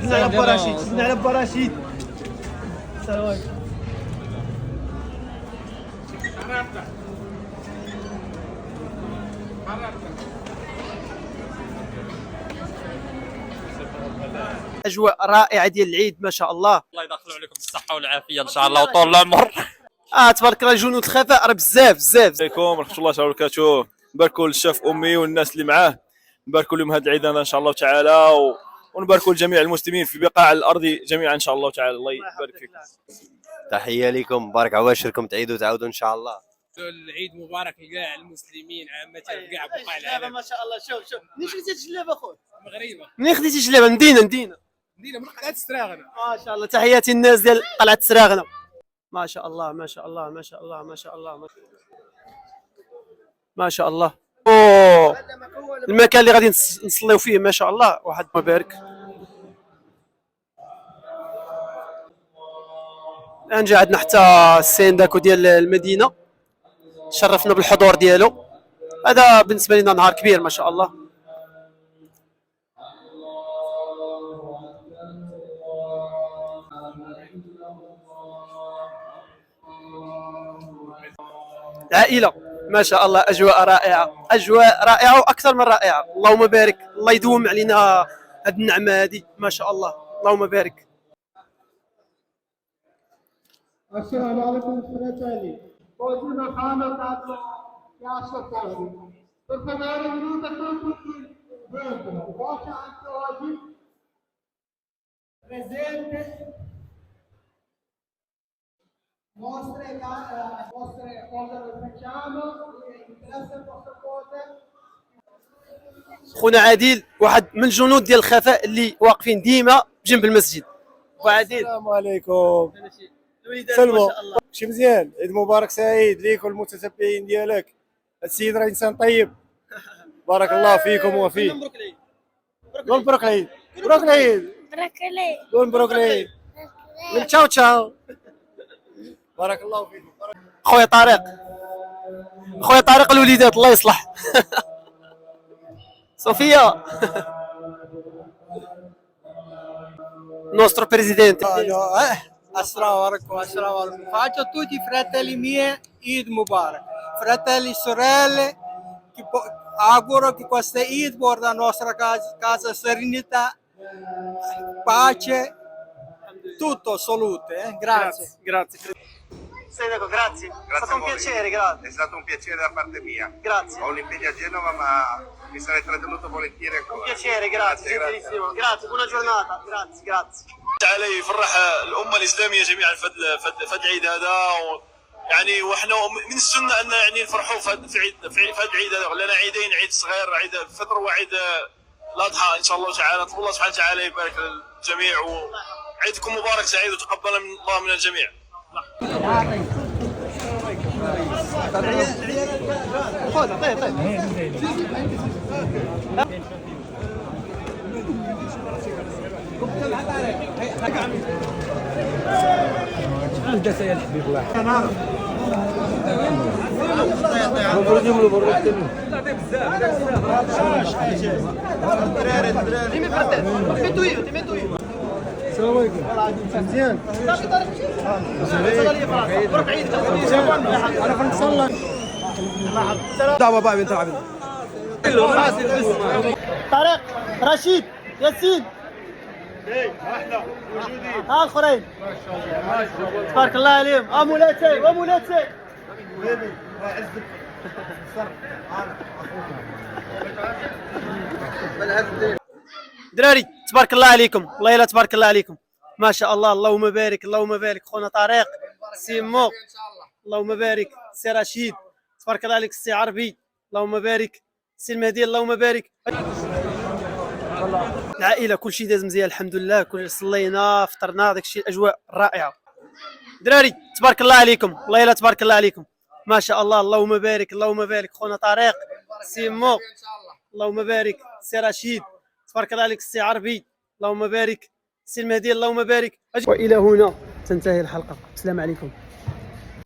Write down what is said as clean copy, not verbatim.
شدنا على با رشيد، شدنا على با رشيد. السلام عليكم. اجواء رائعه ديال العيد ما شاء الله. الله يدخلوا عليكم الصحه والعافيه ان شاء الله وطول العمر. تبارك الله جنود الخفاء راه بزاف بزاف. عليكم ورحمه الله تعالى وبركاته. نباركوا للشاف امي والناس اللي معاه، نباركوا لهم هذا العيد ان شاء الله تعالى، ونباركوا لجميع المسلمين في بقاع الارض جميعا ان شاء الله تعالى. الله يبارك فيكم. تحيه لكم، مبارك عواشركم، تعيدوا تعاودوا ان شاء الله. العيد مبارك لكاع المسلمين عامه في كاع بقاع العالم. ما شاء الله. شوف منين خديتي هاد الجلابه اخويا؟ مغربه. منين خديتي الجلابه؟ ندينا من قلعه السراغنه. ما شاء الله. تحياتي الناس ديال قلعه السراغنه. ما شاء الله ما شاء الله ما شاء الله ما شاء الله ما شاء الله. اوه المكان اللي غادي نصليو فيه ما شاء الله. واحد مبارك. الان جا عندنا حتى السين داكو ديال المدينه، شرفنا بالحضور ديالو. هذا بالنسبه لنا نهار كبير ما شاء الله. العائله ما شاء الله. اجواء رائعه، اجواء رائعه واكثر من رائعه. اللهم بارك، الله يدوم علينا هذه النعمه هذه ما شاء الله. اللهم بارك. السلام عليكم fratelli. Oggi una fame tanto piacevole. Per favore venuta tutti dentro. Voce anche oggi presente vostre cose che facciamo, interessa il vostro voto. خونا عادل واحد من الجنود ديال الخفاء اللي واقفين ديما جنب المسجد. وعادل السلام عليكم. سلمى شي مزيان، عيد مبارك سعيد ليك والمتتبعين ديالك. السيد راه انسان طيب، بارك الله فيكم وفيه. قول مبروك العيد. مبروك العيد. قول مبروك العيد. تشاو تشاو. بارك الله فيكم. خويا طارق، خويا طارق الوليدات الله يصلح. صوفيا nostro presidente. Assalamu alaikum, assalamu alaikum. Faccio a tutti i fratelli miei Eid Mubarak. Fratelli e sorelle, auguro che questa Eid porta alla nostra casa serenità, pace, tutto, salute. Grazie. Grazie. Sindaco, grazie. È stato un piacere, grazie. È stato un piacere da parte mia. Grazie. Ho un impegno a Genova, ma mi sarei trattenuto volentieri ancora. Un piacere, grazie, gentilissimo. Grazie, buona giornata. Grazie, grazie. تعالى يفرح الامه الاسلاميه جميعا فد عيد هذا، يعني واحنا من السنه ان يعني نفرحوا في هذا العيد هذا. لنا عيدين، عيد صغير، عيد الفطر وعيد الاضحى ان شاء الله تعالى. نطلب الله سبحانه وتعالى يبارك للجميع، وعيدكم مبارك سعيد وتقبل من الله من الجميع. مزيان. دعوه بقى بنت العبد. طارق، رشيد، ياسين. احنا موجودين. ها الاخرين. تبارك الله عليهم. مولاتي ومولاتي. حبيبي الله يعزك. دراري تبارك الله عليكم، والله الا تبارك الله عليكم ما شاء الله. اللهم بارك، اللهم بارك. خونا طارق، سي مو، اللهم بارك. سي رشيد تبارك الله عليك. سي عربي اللهم بارك. سي المهدي اللهم بارك. العائله كل شيء داز مزيان الحمد لله. كل صلينا فطرنا داك الشيء. الاجواء رائعه. دراري تبارك الله عليكم، والله الا تبارك الله عليكم ما شاء الله. اللهم بارك، اللهم بارك. خونا طارق، سي مو، اللهم بارك. سي رشيد تبارك الله عليك. سي عربي اللهم بارك. سي المهدي اللهم بارك. والى هنا تنتهي الحلقه. السلام عليكم.